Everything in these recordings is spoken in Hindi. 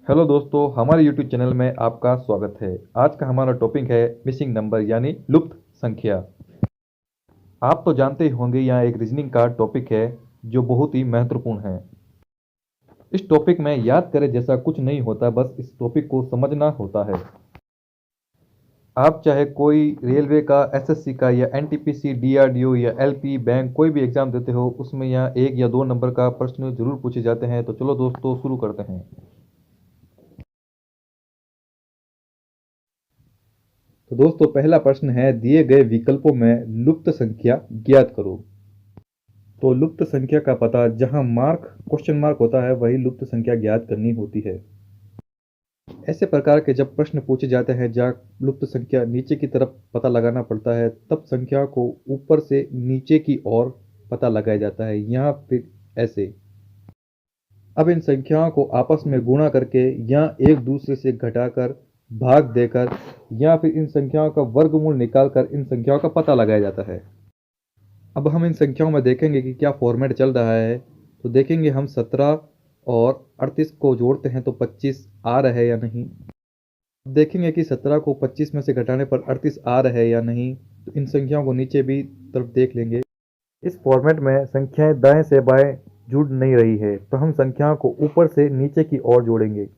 हेलो दोस्तों, हमारे यूट्यूब चैनल में आपका स्वागत है। आज का हमारा टॉपिक है मिसिंग नंबर यानी लुप्त संख्या। आप तो जानते ही होंगे यह एक रीजनिंग का टॉपिक है जो बहुत ही महत्वपूर्ण है। इस टॉपिक में याद करें जैसा कुछ नहीं होता, बस इस टॉपिक को समझना होता है। आप चाहे कोई रेलवे का, एसएससी का या एनटीपीसी, डीआरडीओ या एलपी बैंक कोई भी एग्जाम देते हो, उसमें यह एक या दो नंबर का प्रश्न जरूर पूछे जाते हैं। तो चलो दोस्तों शुरू करते हैं। तो दोस्तों पहला प्रश्न है, दिए गए विकल्पों में लुप्त संख्या ज्ञात करो। तो लुप्त संख्या का पता जहां मार्क क्वेश्चन मार्क होता है वही लुप्त संख्या ज्ञात करनी होती है। ऐसे प्रकार के जब प्रश्न पूछे जाते हैं जहाँ लुप्त संख्या नीचे की तरफ पता लगाना पड़ता है, तब संख्या को ऊपर से नीचे की ओर पता लगाया जाता है, यहाँ फिर ऐसे। अब इन संख्याओं को आपस में गुणा करके या एक दूसरे से घटाकर, भाग देकर या फिर इन संख्याओं का वर्गमूल निकालकर इन संख्याओं का पता लगाया जाता है। अब हम इन संख्याओं में देखेंगे कि क्या फॉर्मेट चल रहा है। तो देखेंगे हम 17 और 38 को जोड़ते हैं तो 25 आ रहा है या नहीं। देखेंगे कि 17 को 25 में से घटाने पर 38 आ रहा है या नहीं। तो इन संख्याओं को नीचे भी तरफ देख लेंगे। इस फॉर्मेट में संख्याएं दाएं से बाएं जुड़ नहीं रही है, तो हम संख्याओं को ऊपर से नीचे की ओर जोड़ेंगे।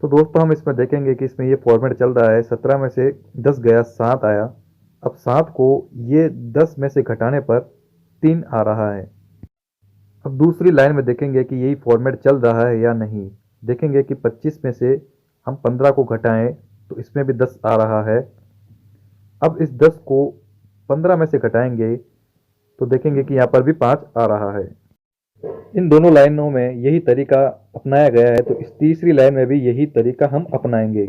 तो दोस्तों हम इसमें देखेंगे कि इसमें ये फॉर्मेट चल रहा है, 17 में से 10 गया 7 आया। अब 7 को ये 10 में से घटाने पर 3 आ रहा है। अब दूसरी लाइन में देखेंगे कि यही फॉर्मेट चल रहा है या नहीं। देखेंगे कि 25 में से हम 15 को घटाएं तो इसमें भी 10 आ रहा है। अब इस 10 को 15 में से घटाएंगे तो देखेंगे कि यहाँ पर भी 5 आ रहा है। इन दोनों लाइनों में यही तरीका अपनाया गया है, तो इस तीसरी लाइन में भी यही तरीका हम अपनाएंगे।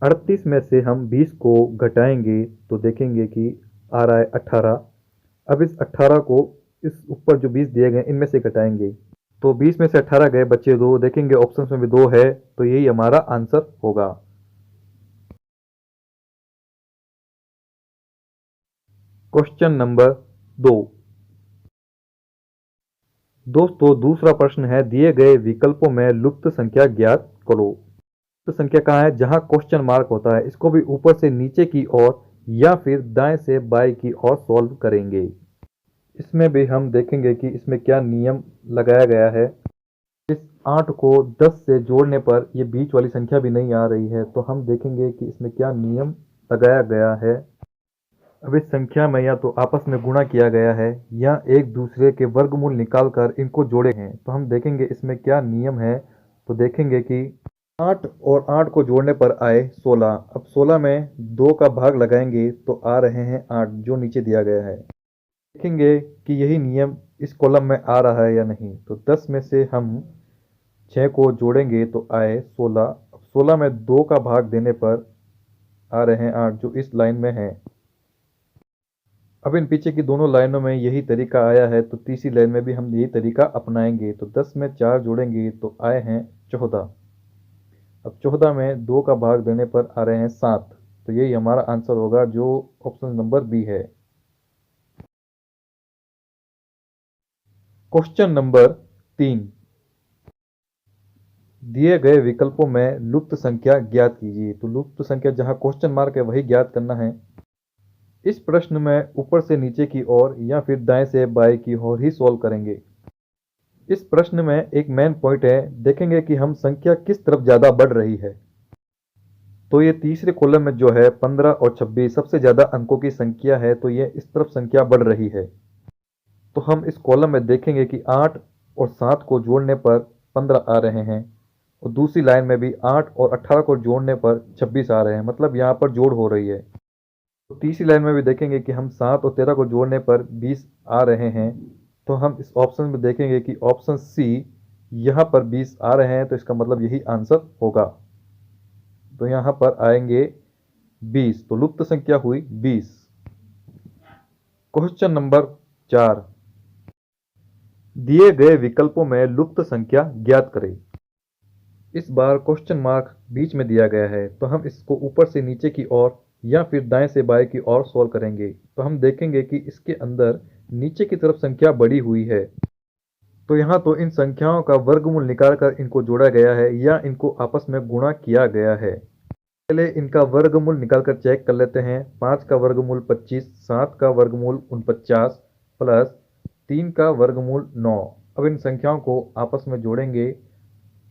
38 में से हम 20 को घटाएंगे तो देखेंगे कि आ रहा है 18। अब इस 18 को इस ऊपर जो 20 दिए गए इनमें से घटाएंगे तो 20 में से 18 गए, बचे 2। देखेंगे ऑप्शन में भी 2 है, तो यही हमारा आंसर होगा। Question number 2। दोस्तों दूसरा प्रश्न है, दिए गए विकल्पों में लुप्त संख्या ज्ञात करो। लुप्त संख्या कहाँ है? जहां क्वेश्चन मार्क होता है, इसको भी ऊपर से नीचे की ओर या फिर दाएं से बाएं की ओर सॉल्व करेंगे। इसमें भी हम देखेंगे कि इसमें क्या नियम लगाया गया है। इस 8 को 10 से जोड़ने पर ये बीच वाली संख्या भी नहीं आ रही है, तो हम देखेंगे कि इसमें क्या नियम लगाया गया है। अब इस संख्या में या तो आपस में गुणा किया गया है या एक दूसरे के वर्गमूल निकालकर इनको जोड़े हैं। तो हम देखेंगे इसमें क्या नियम है। तो देखेंगे कि 8 और 8 को जोड़ने पर आए 16। अब 16 में 2 का भाग लगाएंगे तो आ रहे हैं 8, जो नीचे दिया गया है। देखेंगे कि यही नियम इस कॉलम में आ रहा है या नहीं। तो 10 में से हम 6 को जोड़ेंगे तो आए 16। अब 16 में 2 का भाग देने पर आ रहे हैं 8, जो इस लाइन में है। अब इन पीछे की दोनों लाइनों में यही तरीका आया है, तो तीसरी लाइन में भी हम यही तरीका अपनाएंगे। तो 10 में 4 जोड़ेंगे तो आए हैं 14। अब 14 में 2 का भाग देने पर आ रहे हैं 7। तो यही हमारा आंसर होगा, जो ऑप्शन नंबर बी है। Question number 3। दिए गए विकल्पों में लुप्त संख्या ज्ञात कीजिए। तो लुप्त संख्या जहां क्वेश्चन मार्क है वही ज्ञात करना है। इस प्रश्न में ऊपर से नीचे की ओर या फिर दाएं से बाएं की ओर ही सॉल्व करेंगे। इस प्रश्न में एक मेन पॉइंट है, देखेंगे कि हम संख्या किस तरफ ज़्यादा बढ़ रही है। तो ये तीसरे कॉलम में जो है 15 और 26 सबसे ज़्यादा अंकों की संख्या है, तो ये इस तरफ संख्या बढ़ रही है। तो हम इस कॉलम में देखेंगे कि 8 और 7 को जोड़ने पर 15 आ रहे हैं, और दूसरी लाइन में भी 8 और 18 को जोड़ने पर 26 आ रहे हैं, मतलब यहाँ पर जोड़ हो रही है। तो तीसरी लाइन में भी देखेंगे कि हम 7 और 13 को जोड़ने पर 20 आ रहे हैं। तो हम इस ऑप्शन में देखेंगे कि ऑप्शन सी, यहाँ पर 20 आ रहे हैं, तो इसका मतलब यही आंसर होगा। तो यहाँ पर आएंगे 20, तो लुप्त संख्या हुई 20। Question number 4। दिए गए विकल्पों में लुप्त संख्या ज्ञात करें। इस बार क्वेश्चन मार्क बीच में दिया गया है, तो हम इसको ऊपर से नीचे की ओर या फिर दाएं से बाएं की ओर सॉल्व करेंगे। तो हम देखेंगे कि इसके अंदर नीचे की तरफ संख्या बढ़ी हुई है। तो यहाँ तो इन संख्याओं का वर्गमूल निकालकर इनको जोड़ा गया है या इनको आपस में गुणा किया गया है। पहले इनका वर्गमूल निकालकर चेक कर लेते हैं। 5 का वर्गमूल 25, 7 का वर्गमूल 49 प्लस 3 का वर्गमूल 9। अब इन संख्याओं को आपस में जोड़ेंगे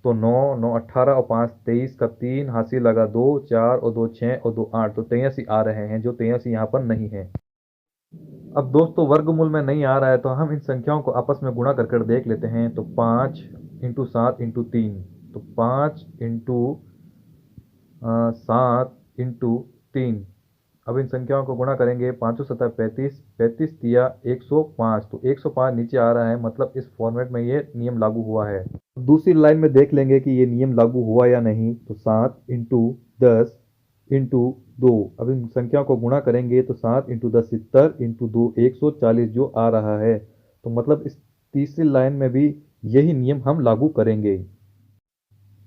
तो 9 9 18 और 5 23 का 3 हासिल लगा 2 4 और 2 6 और 2 8, तो 83 आ रहे हैं, जो 83 यहाँ पर नहीं है। अब दोस्तों वर्गमूल में नहीं आ रहा है तो हम इन संख्याओं को आपस में गुणा कर कर देख लेते हैं। तो 5 इंटू 7 इंटू 3, तो 5 इंटू 7 इंटू 3। अब इन संख्याओं को गुणा करेंगे, 5 7 35, 35 दिया 105, तो 105 नीचे आ रहा है, मतलब इस फॉर्मेट में ये नियम लागू हुआ है। दूसरी लाइन में देख लेंगे कि ये नियम लागू हुआ या नहीं। तो 7 इंटू 10 इंटू 2। अब इन संख्याओं को गुणा करेंगे तो 7 इंटू 10 70 इंटू 2 140 जो आ रहा है। तो मतलब इस तीसरी लाइन में भी यही नियम हम लागू करेंगे।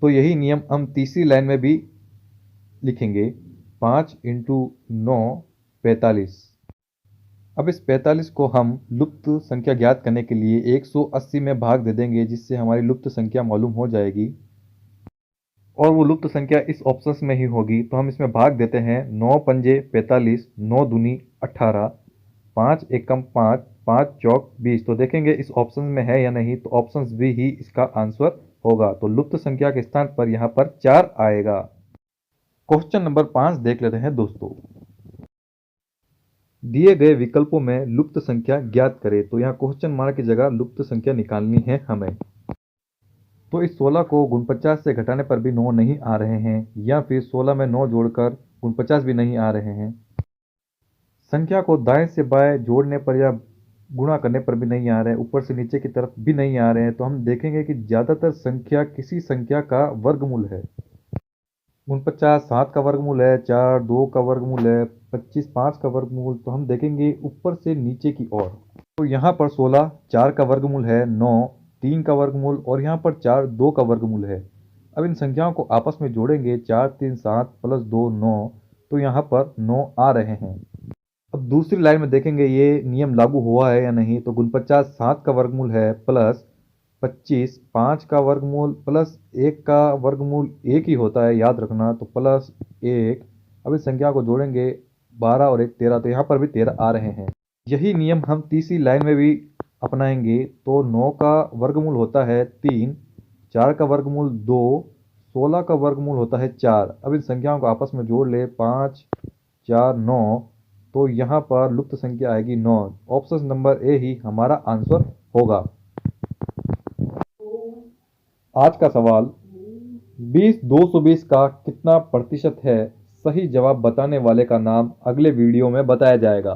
तो यही नियम हम तीसरी लाइन में भी लिखेंगे। 5 इंटू 9 45। अब इस 45 को हम लुप्त संख्या ज्ञात करने के लिए 180 में भाग दे देंगे, जिससे हमारी लुप्त संख्या मालूम हो जाएगी और वो लुप्त संख्या इस ऑप्शन में ही होगी। तो हम इसमें भाग देते हैं। 9 पंजे 45, 9 दूनी 18, 5 एकम 5, 5 चौक 20। तो देखेंगे इस ऑप्शन में है या नहीं, तो ऑप्शन बी ही इसका आंसर होगा। तो लुप्त संख्या के स्थान पर यहाँ पर 4 आएगा। क्वेश्चन नंबर 5 देख लेते हैं दोस्तों। दिए गए विकल्पों में लुप्त संख्या ज्ञात करें। तो यहाँ क्वेश्चन मार्क की जगह लुप्त संख्या निकालनी है हमें। तो इस 16 को 49 से घटाने पर भी 9 नहीं आ रहे हैं, या फिर 16 में 9 जोड़कर 49 भी नहीं आ रहे हैं। संख्या को दाएं से बाएं जोड़ने पर या गुणा करने पर भी नहीं आ रहे हैं, ऊपर से नीचे की तरफ भी नहीं आ रहे हैं। तो हम देखेंगे कि ज़्यादातर संख्या किसी संख्या का वर्गमूल है। 49 7 का वर्गमूल है, 4 2 का वर्गमूल है, 25 5 का वर्गमूल। तो हम देखेंगे ऊपर से नीचे की ओर। तो यहाँ पर 16 4 का वर्गमूल है, 9 3 का वर्गमूल और यहाँ पर 4 2 का वर्गमूल है। अब इन संख्याओं को आपस में जोड़ेंगे, 4 3 7 प्लस 2 9, तो यहाँ पर 9 आ रहे हैं। अब दूसरी लाइन में देखेंगे ये नियम लागू हुआ है या नहीं। तो 49 7 का वर्गमूल है प्लस 25 5 का वर्गमूल प्लस 1 का वर्गमूल 1 ही होता है, याद रखना। तो प्लस 1। अब इस संख्या को जोड़ेंगे, 12 और 1 13, तो यहाँ पर भी 13 आ रहे हैं। यही नियम हम तीसरी लाइन में भी अपनाएंगे। तो 9 का वर्गमूल होता है 3, 4 का वर्गमूल 2, 16 का वर्गमूल होता है 4। अब इन संख्याओं को आपस में जोड़ ले, 5 4 9, तो यहाँ पर लुप्त संख्या आएगी 9। ऑप्शन नंबर ए ही हमारा आंसर होगा। आज का सवाल, 20 220 का कितना प्रतिशत है? सही जवाब बताने वाले का नाम अगले वीडियो में बताया जाएगा।